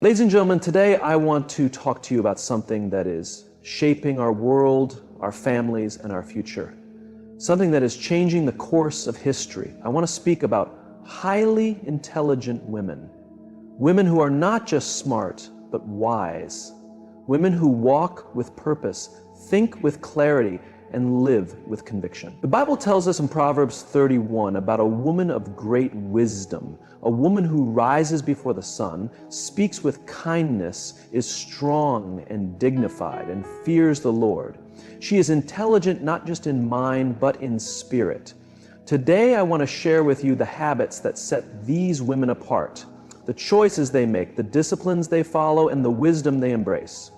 Ladies and gentlemen, today I want to talk to you about something that is shaping our world, our families, and our future. Something that is changing the course of history. I want to speak about highly intelligent women. Women who are not just smart, but wise. Women who walk with purpose, think with clarity, and live with conviction. The Bible tells us in Proverbs 31 about a woman of great wisdom, a woman who rises before the sun, speaks with kindness, is strong and dignified, and fears the Lord. She is intelligent not just in mind, but in spirit. Today I want to share with you the habits that set these women apart, the choices they make, the disciplines they follow, and the wisdom they embrace.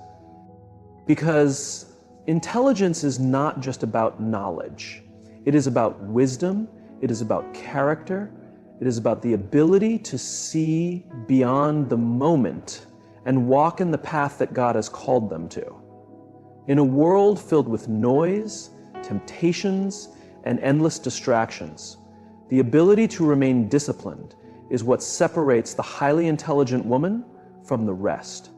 Because intelligence is not just about knowledge. It is about wisdom, it is about character, it is about the ability to see beyond the moment and walk in the path that God has called them to. In a world filled with noise, temptations, and endless distractions, the ability to remain disciplined is what separates the highly intelligent woman from the rest.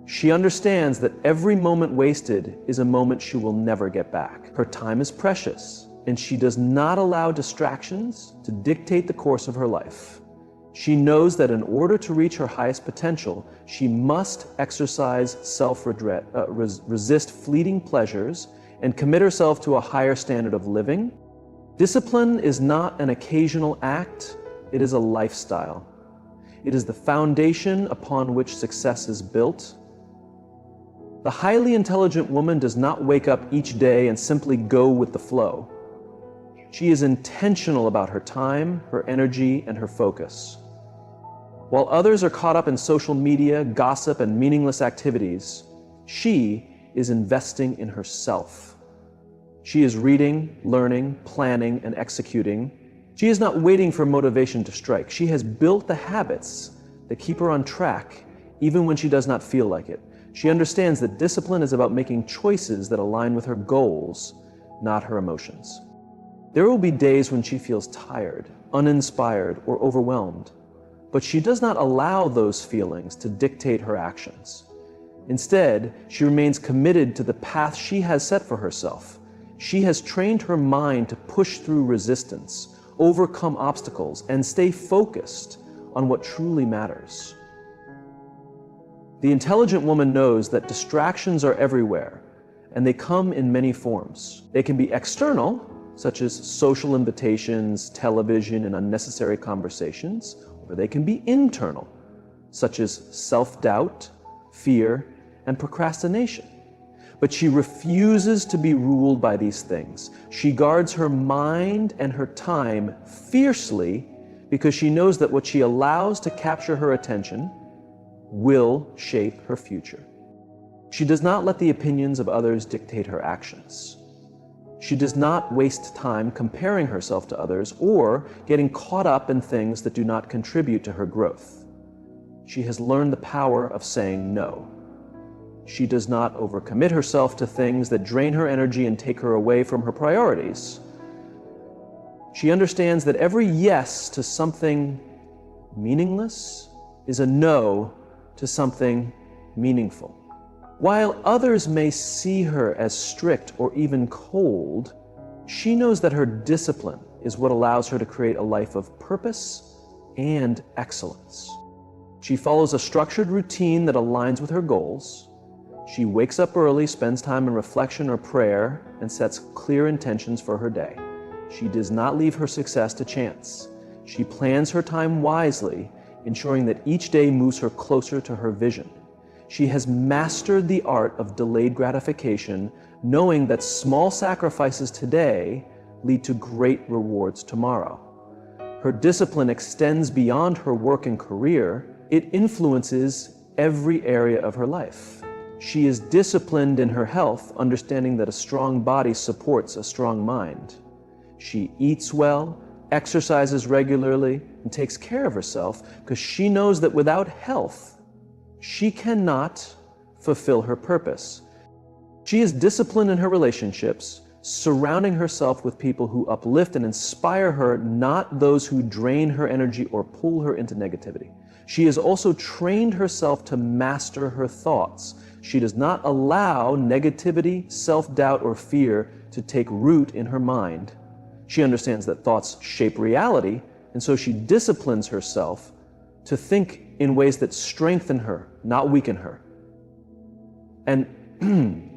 She understands that every moment wasted is a moment she will never get back. Her time is precious, and she does not allow distractions to dictate the course of her life. She knows that in order to reach her highest potential, she must exercise self-regret, resist fleeting pleasures, and commit herself to a higher standard of living. Discipline is not an occasional act, it is a lifestyle. It is the foundation upon which success is built. The highly intelligent woman does not wake up each day and simply go with the flow. She is intentional about her time, her energy, and her focus. While others are caught up in social media, gossip, and meaningless activities, she is investing in herself. She is reading, learning, planning, and executing. She is not waiting for motivation to strike. She has built the habits that keep her on track, even when she does not feel like it. She understands that discipline is about making choices that align with her goals, not her emotions. There will be days when she feels tired, uninspired, or overwhelmed, but she does not allow those feelings to dictate her actions. Instead, she remains committed to the path she has set for herself. She has trained her mind to push through resistance, overcome obstacles, and stay focused on what truly matters. The intelligent woman knows that distractions are everywhere, and they come in many forms. They can be external, such as social invitations, television, and unnecessary conversations, or they can be internal, such as self-doubt, fear, and procrastination. But she refuses to be ruled by these things. She guards her mind and her time fiercely because she knows that what she allows to capture her attention will shape her future. She does not let the opinions of others dictate her actions. She does not waste time comparing herself to others or getting caught up in things that do not contribute to her growth. She has learned the power of saying no. She does not overcommit herself to things that drain her energy and take her away from her priorities. She understands that every yes to something meaningless is a no to something meaningful. While others may see her as strict or even cold, she knows that her discipline is what allows her to create a life of purpose and excellence. She follows a structured routine that aligns with her goals. She wakes up early, spends time in reflection or prayer, and sets clear intentions for her day. She does not leave her success to chance. She plans her time wisely, ensuring that each day moves her closer to her vision. She has mastered the art of delayed gratification, knowing that small sacrifices today lead to great rewards tomorrow. Her discipline extends beyond her work and career. It influences every area of her life. She is disciplined in her health, understanding that a strong body supports a strong mind. She eats well, exercises regularly, and takes care of herself because she knows that without health, she cannot fulfill her purpose. She is disciplined in her relationships, surrounding herself with people who uplift and inspire her, not those who drain her energy or pull her into negativity. She has also trained herself to master her thoughts. She does not allow negativity, self-doubt, or fear to take root in her mind. She understands that thoughts shape reality, and so she disciplines herself to think in ways that strengthen her, not weaken her. And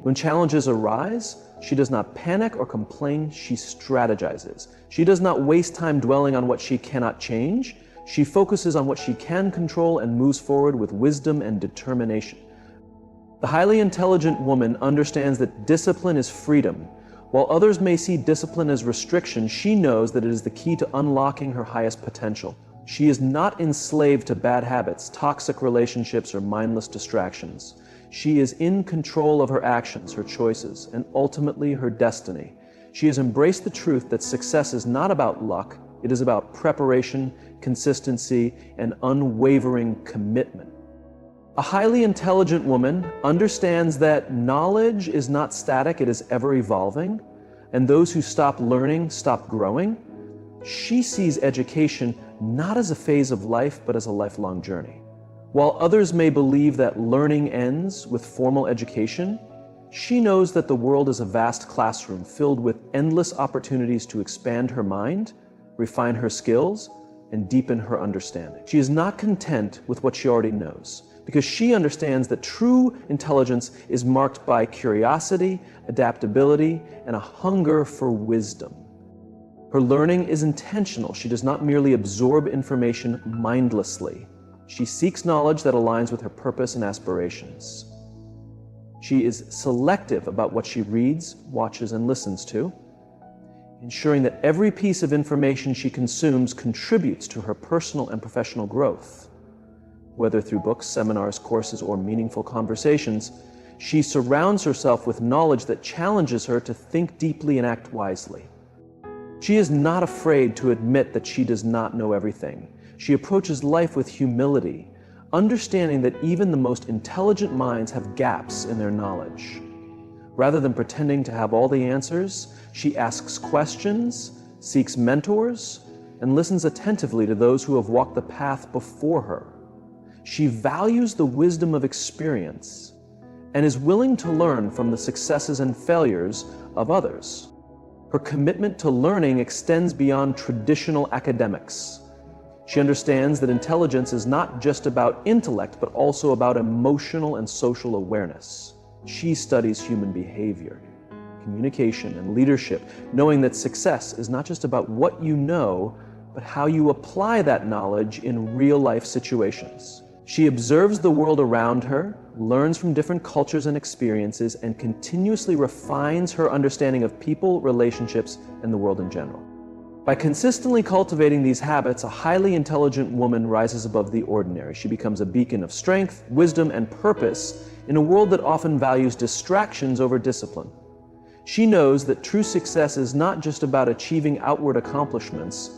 when challenges arise, she does not panic or complain, she strategizes. She does not waste time dwelling on what she cannot change. She focuses on what she can control and moves forward with wisdom and determination. The highly intelligent woman understands that discipline is freedom. While others may see discipline as restriction, she knows that it is the key to unlocking her highest potential. She is not enslaved to bad habits, toxic relationships, or mindless distractions. She is in control of her actions, her choices, and ultimately her destiny. She has embraced the truth that success is not about luck, it is about preparation, consistency, and unwavering commitment. A highly intelligent woman understands that knowledge is not static, it is ever evolving, and those who stop learning stop growing. She sees education not as a phase of life, but as a lifelong journey. While others may believe that learning ends with formal education, she knows that the world is a vast classroom filled with endless opportunities to expand her mind, refine her skills, and deepen her understanding. She is not content with what she already knows, because she understands that true intelligence is marked by curiosity, adaptability, and a hunger for wisdom. Her learning is intentional. She does not merely absorb information mindlessly. She seeks knowledge that aligns with her purpose and aspirations. She is selective about what she reads, watches, and listens to, ensuring that every piece of information she consumes contributes to her personal and professional growth. Whether through books, seminars, courses, or meaningful conversations, she surrounds herself with knowledge that challenges her to think deeply and act wisely. She is not afraid to admit that she does not know everything. She approaches life with humility, understanding that even the most intelligent minds have gaps in their knowledge. Rather than pretending to have all the answers, she asks questions, seeks mentors, and listens attentively to those who have walked the path before her. She values the wisdom of experience and is willing to learn from the successes and failures of others. Her commitment to learning extends beyond traditional academics. She understands that intelligence is not just about intellect, but also about emotional and social awareness. She studies human behavior, communication, and leadership, knowing that success is not just about what you know, but how you apply that knowledge in real-life situations. She observes the world around her, learns from different cultures and experiences, and continuously refines her understanding of people, relationships, and the world in general. By consistently cultivating these habits, a highly intelligent woman rises above the ordinary. She becomes a beacon of strength, wisdom, and purpose in a world that often values distractions over discipline. She knows that true success is not just about achieving outward accomplishments,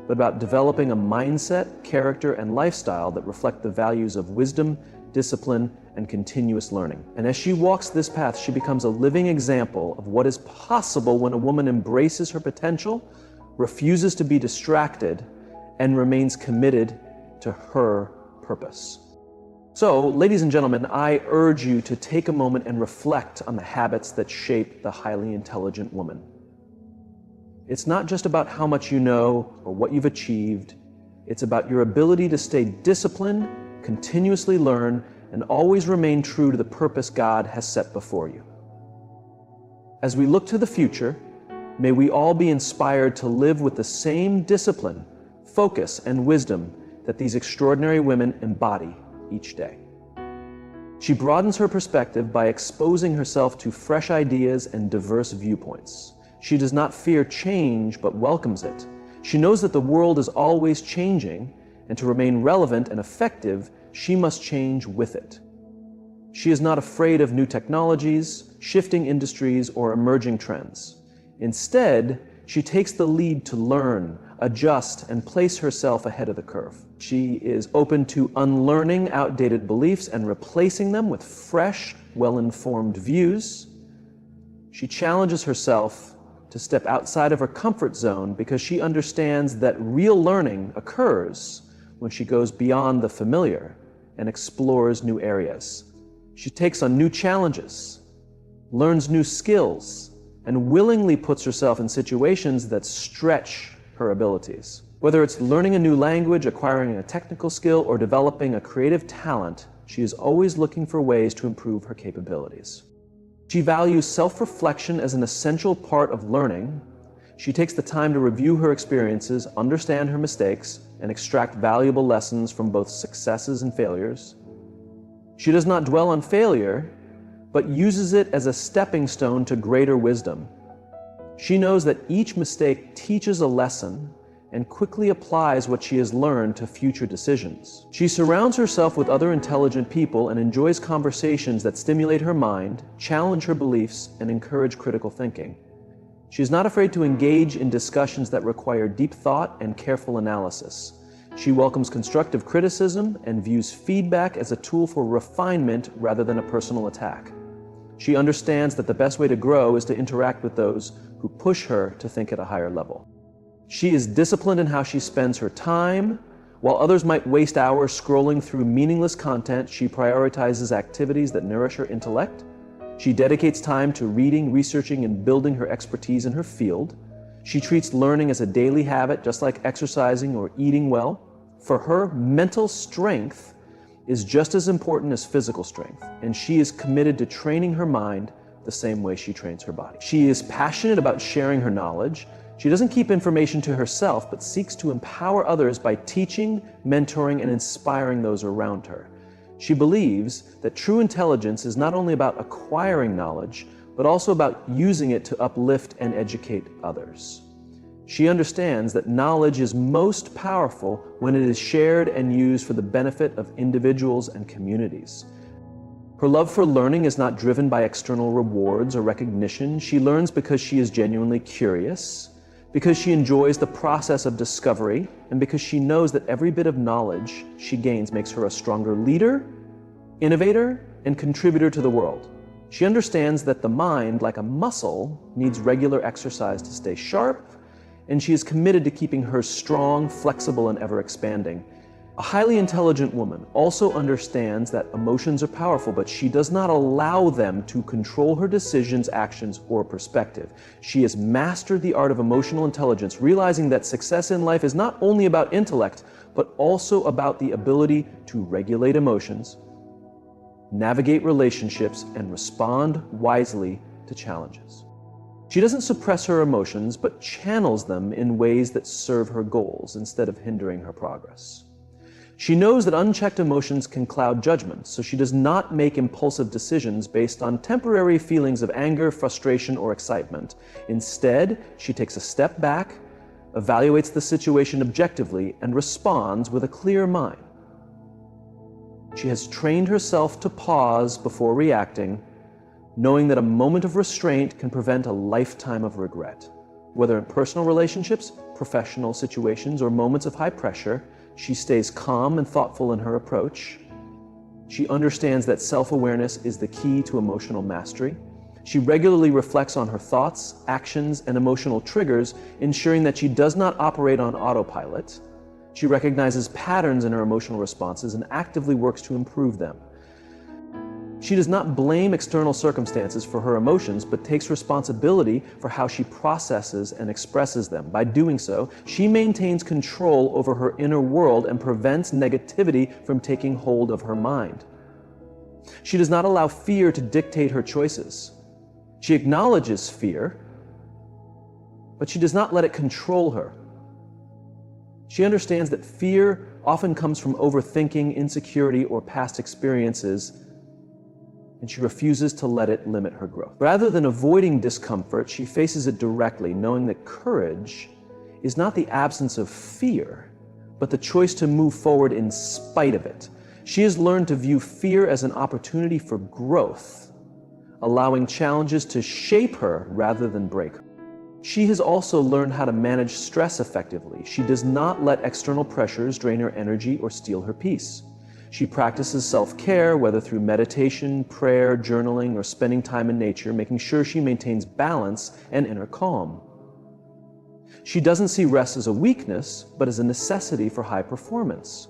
but about developing a mindset, character, and lifestyle that reflect the values of wisdom, discipline, and continuous learning. And as she walks this path, she becomes a living example of what is possible when a woman embraces her potential, refuses to be distracted, and remains committed to her purpose. So, ladies and gentlemen, I urge you to take a moment and reflect on the habits that shape the highly intelligent woman. It's not just about how much you know or what you've achieved. It's about your ability to stay disciplined, continuously learn, and always remain true to the purpose God has set before you. As we look to the future, may we all be inspired to live with the same discipline, focus, and wisdom that these extraordinary women embody each day. She broadens her perspective by exposing herself to fresh ideas and diverse viewpoints. She does not fear change, but welcomes it. She knows that the world is always changing, and to remain relevant and effective, she must change with it. She is not afraid of new technologies, shifting industries, or emerging trends. Instead, she takes the lead to learn, adjust, and place herself ahead of the curve. She is open to unlearning outdated beliefs and replacing them with fresh, well-informed views. She challenges herself to step outside of her comfort zone because she understands that real learning occurs when she goes beyond the familiar and explores new areas. She takes on new challenges, learns new skills, and willingly puts herself in situations that stretch her abilities. Whether it's learning a new language, acquiring a technical skill, or developing a creative talent, she is always looking for ways to improve her capabilities. She values self-reflection as an essential part of learning. She takes the time to review her experiences, understand her mistakes, and extract valuable lessons from both successes and failures. She does not dwell on failure, but uses it as a stepping stone to greater wisdom. She knows that each mistake teaches a lesson and quickly applies what she has learned to future decisions. She surrounds herself with other intelligent people and enjoys conversations that stimulate her mind, challenge her beliefs, and encourage critical thinking. She is not afraid to engage in discussions that require deep thought and careful analysis. She welcomes constructive criticism and views feedback as a tool for refinement rather than a personal attack. She understands that the best way to grow is to interact with those who push her to think at a higher level. She is disciplined in how she spends her time. While others might waste hours scrolling through meaningless content, she prioritizes activities that nourish her intellect. She dedicates time to reading, researching, and building her expertise in her field. She treats learning as a daily habit, just like exercising or eating well. For her, mental strength is just as important as physical strength, and she is committed to training her mind the same way she trains her body. She is passionate about sharing her knowledge. She doesn't keep information to herself, but seeks to empower others by teaching, mentoring, and inspiring those around her. She believes that true intelligence is not only about acquiring knowledge, but also about using it to uplift and educate others. She understands that knowledge is most powerful when it is shared and used for the benefit of individuals and communities. Her love for learning is not driven by external rewards or recognition. She learns because she is genuinely curious, because she enjoys the process of discovery, and because she knows that every bit of knowledge she gains makes her a stronger leader, innovator, and contributor to the world. She understands that the mind, like a muscle, needs regular exercise to stay sharp, and she is committed to keeping hers strong, flexible, and ever-expanding. A highly intelligent woman also understands that emotions are powerful, but she does not allow them to control her decisions, actions, or perspective. She has mastered the art of emotional intelligence, realizing that success in life is not only about intellect, but also about the ability to regulate emotions, navigate relationships, and respond wisely to challenges. She doesn't suppress her emotions, but channels them in ways that serve her goals instead of hindering her progress. She knows that unchecked emotions can cloud judgment, so she does not make impulsive decisions based on temporary feelings of anger, frustration, or excitement. Instead, she takes a step back, evaluates the situation objectively, and responds with a clear mind. She has trained herself to pause before reacting, knowing that a moment of restraint can prevent a lifetime of regret. Whether in personal relationships, professional situations, or moments of high pressure, she stays calm and thoughtful in her approach. She understands that self-awareness is the key to emotional mastery. She regularly reflects on her thoughts, actions, and emotional triggers, ensuring that she does not operate on autopilot. She recognizes patterns in her emotional responses and actively works to improve them. She does not blame external circumstances for her emotions, but takes responsibility for how she processes and expresses them. By doing so, she maintains control over her inner world and prevents negativity from taking hold of her mind. She does not allow fear to dictate her choices. She acknowledges fear, but she does not let it control her. She understands that fear often comes from overthinking, insecurity, or past experiences, and she refuses to let it limit her growth. Rather than avoiding discomfort, she faces it directly, knowing that courage is not the absence of fear, but the choice to move forward in spite of it. She has learned to view fear as an opportunity for growth, allowing challenges to shape her rather than break her. She has also learned how to manage stress effectively. She does not let external pressures drain her energy or steal her peace. She practices self-care, whether through meditation, prayer, journaling, or spending time in nature, making sure she maintains balance and inner calm. She doesn't see rest as a weakness, but as a necessity for high performance.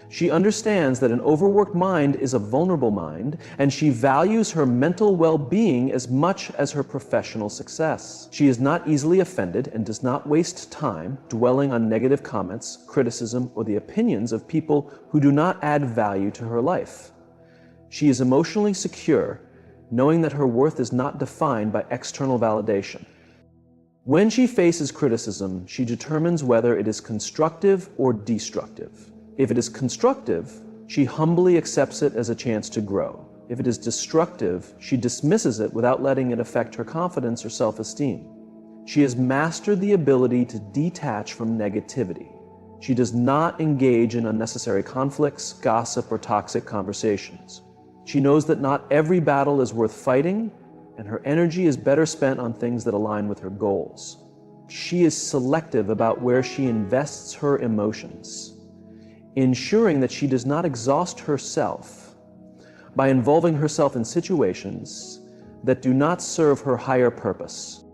She understands that an overworked mind is a vulnerable mind, and she values her mental well-being as much as her professional success. She is not easily offended and does not waste time dwelling on negative comments, criticism, or the opinions of people who do not add value to her life. She is emotionally secure, knowing that her worth is not defined by external validation. When she faces criticism, she determines whether it is constructive or destructive. If it is constructive, she humbly accepts it as a chance to grow. If it is destructive, she dismisses it without letting it affect her confidence or self-esteem. She has mastered the ability to detach from negativity. She does not engage in unnecessary conflicts, gossip, or toxic conversations. She knows that not every battle is worth fighting, and her energy is better spent on things that align with her goals. She is selective about where she invests her emotions, ensuring that she does not exhaust herself by involving herself in situations that do not serve her higher purpose.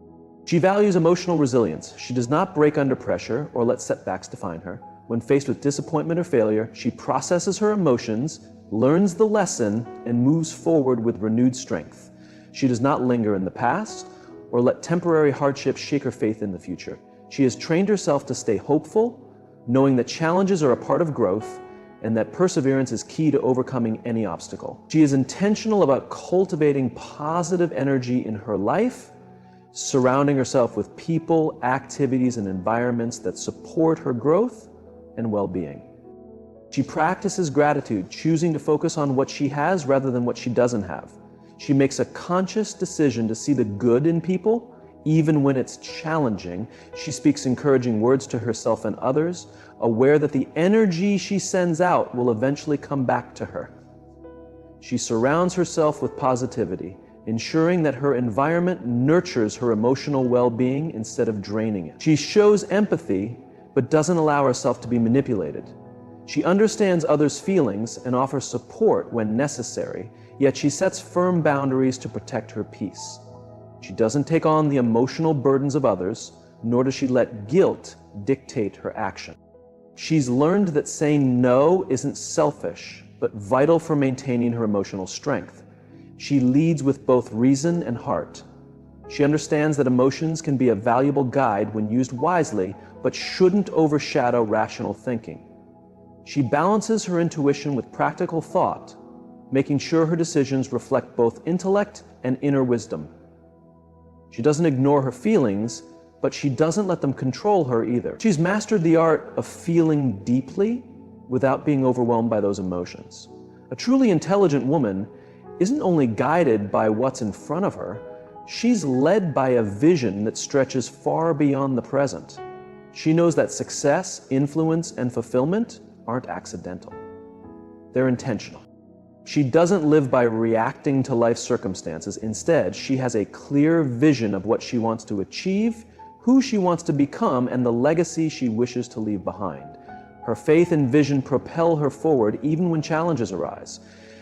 She values emotional resilience. She does not break under pressure or let setbacks define her. When faced with disappointment or failure, she processes her emotions, learns the lesson, and moves forward with renewed strength. She does not linger in the past or let temporary hardships shake her faith in the future. She has trained herself to stay hopeful, knowing that challenges are a part of growth and that perseverance is key to overcoming any obstacle. She is intentional about cultivating positive energy in her life, surrounding herself with people, activities, and environments that support her growth and well-being. She practices gratitude, choosing to focus on what she has rather than what she doesn't have. She makes a conscious decision to see the good in people, even when it's challenging. She speaks encouraging words to herself and others, aware that the energy she sends out will eventually come back to her. She surrounds herself with positivity, ensuring that her environment nurtures her emotional well-being instead of draining it. She shows empathy, but doesn't allow herself to be manipulated. She understands others' feelings and offers support when necessary, yet she sets firm boundaries to protect her peace. She doesn't take on the emotional burdens of others, nor does she let guilt dictate her action. She's learned that saying no isn't selfish, but vital for maintaining her emotional strength. She leads with both reason and heart. She understands that emotions can be a valuable guide when used wisely, but shouldn't overshadow rational thinking. She balances her intuition with practical thought, making sure her decisions reflect both intellect and inner wisdom. She doesn't ignore her feelings, but she doesn't let them control her either. She's mastered the art of feeling deeply without being overwhelmed by those emotions. A truly intelligent woman isn't only guided by what's in front of her, she's led by a vision that stretches far beyond the present. She knows that success, influence, and fulfillment aren't accidental. They're intentional. She doesn't live by reacting to life's circumstances. Instead, she has a clear vision of what she wants to achieve, who she wants to become, and the legacy she wishes to leave behind. Her faith and vision propel her forward even when challenges arise.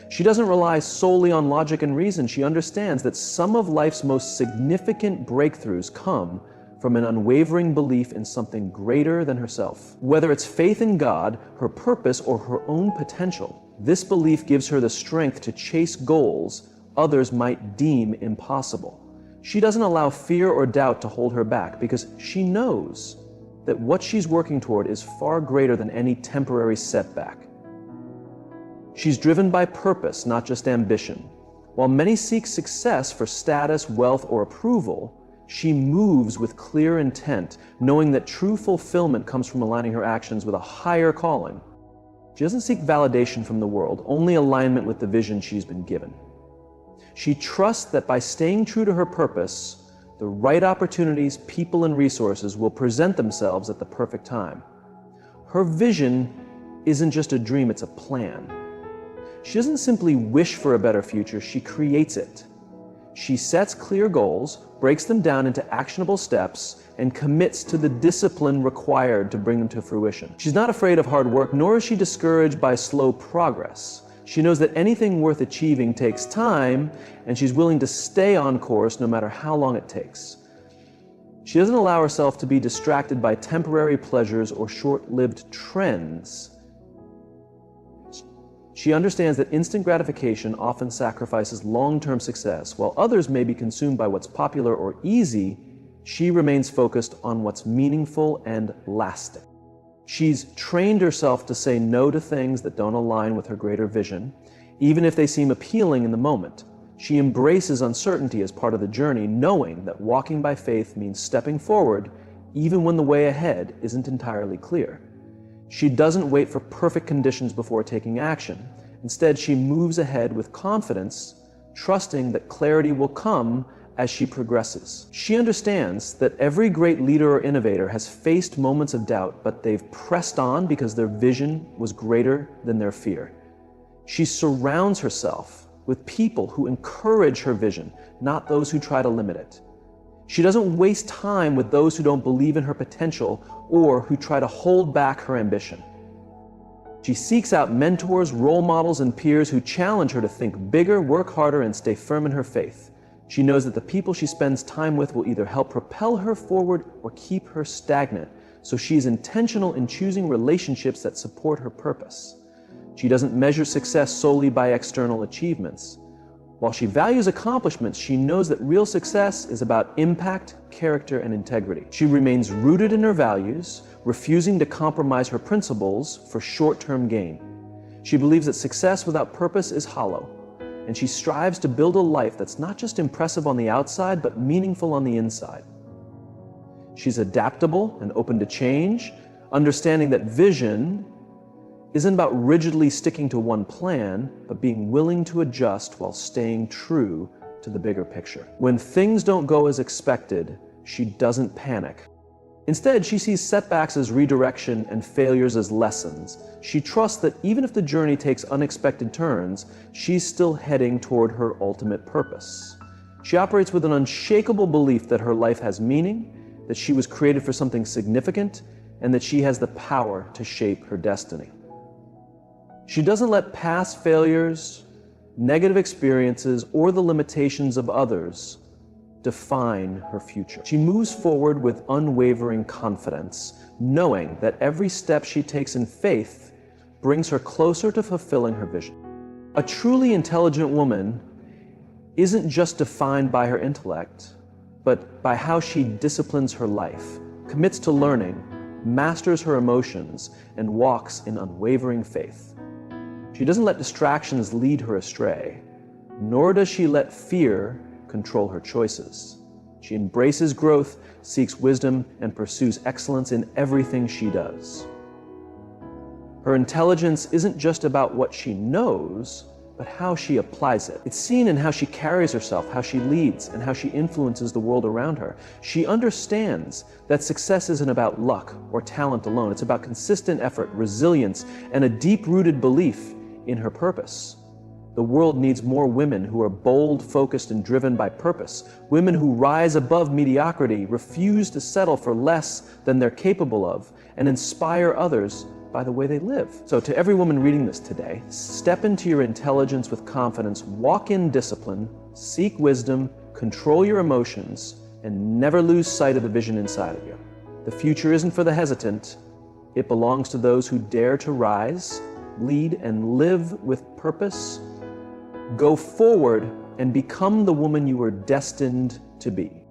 She doesn't rely solely on logic and reason. She understands that some of life's most significant breakthroughs come from an unwavering belief in something greater than herself. Whether it's faith in God, her purpose, or her own potential, this belief gives her the strength to chase goals others might deem impossible. She doesn't allow fear or doubt to hold her back because she knows that what she's working toward is far greater than any temporary setback. She's driven by purpose, not just ambition. While many seek success for status, wealth, or approval, she moves with clear intent, knowing that true fulfillment comes from aligning her actions with a higher calling. She doesn't seek validation from the world, only alignment with the vision she's been given. She trusts that by staying true to her purpose, the right opportunities, people, and resources will present themselves at the perfect time. Her vision isn't just a dream, it's a plan. She doesn't simply wish for a better future, she creates it. She sets clear goals, breaks them down into actionable steps, and commits to the discipline required to bring them to fruition. She's not afraid of hard work, nor is she discouraged by slow progress. She knows that anything worth achieving takes time, and she's willing to stay on course no matter how long it takes. She doesn't allow herself to be distracted by temporary pleasures or short-lived trends. She understands that instant gratification often sacrifices long-term success. While others may be consumed by what's popular or easy, she remains focused on what's meaningful and lasting. She's trained herself to say no to things that don't align with her greater vision, even if they seem appealing in the moment. She embraces uncertainty as part of the journey, knowing that walking by faith means stepping forward even when the way ahead isn't entirely clear. She doesn't wait for perfect conditions before taking action. Instead, she moves ahead with confidence, trusting that clarity will come as she progresses. She understands that every great leader or innovator has faced moments of doubt, but they've pressed on because their vision was greater than their fear. She surrounds herself with people who encourage her vision, not those who try to limit it. She doesn't waste time with those who don't believe in her potential or who try to hold back her ambition. She seeks out mentors, role models, and peers who challenge her to think bigger, work harder, and stay firm in her faith. She knows that the people she spends time with will either help propel her forward or keep her stagnant, so she's intentional in choosing relationships that support her purpose. She doesn't measure success solely by external achievements. While she values accomplishments, she knows that real success is about impact, character, and integrity. She remains rooted in her values, refusing to compromise her principles for short-term gain. She believes that success without purpose is hollow, and she strives to build a life that's not just impressive on the outside, but meaningful on the inside. She's adaptable and open to change, understanding that vision isn't about rigidly sticking to one plan, but being willing to adjust while staying true to the bigger picture. When things don't go as expected, she doesn't panic. Instead, she sees setbacks as redirection and failures as lessons. She trusts that even if the journey takes unexpected turns, she's still heading toward her ultimate purpose. She operates with an unshakable belief that her life has meaning, that she was created for something significant, and that she has the power to shape her destiny. She doesn't let past failures, negative experiences, or the limitations of others define her future. She moves forward with unwavering confidence, knowing that every step she takes in faith brings her closer to fulfilling her vision. A truly intelligent woman isn't just defined by her intellect, but by how she disciplines her life, commits to learning, masters her emotions, and walks in unwavering faith. She doesn't let distractions lead her astray, nor does she let fear control her choices. She embraces growth, seeks wisdom, and pursues excellence in everything she does. Her intelligence isn't just about what she knows, but how she applies it. It's seen in how she carries herself, how she leads, and how she influences the world around her. She understands that success isn't about luck or talent alone. It's about consistent effort, resilience, and a deep-rooted belief in her purpose. The world needs more women who are bold, focused, and driven by purpose. Women who rise above mediocrity, refuse to settle for less than they're capable of, and inspire others by the way they live. So to every woman reading this today, step into your intelligence with confidence, walk in discipline, seek wisdom, control your emotions, and never lose sight of the vision inside of you. The future isn't for the hesitant. It belongs to those who dare to rise, lead, and live with purpose. Go forward and become the woman you were destined to be.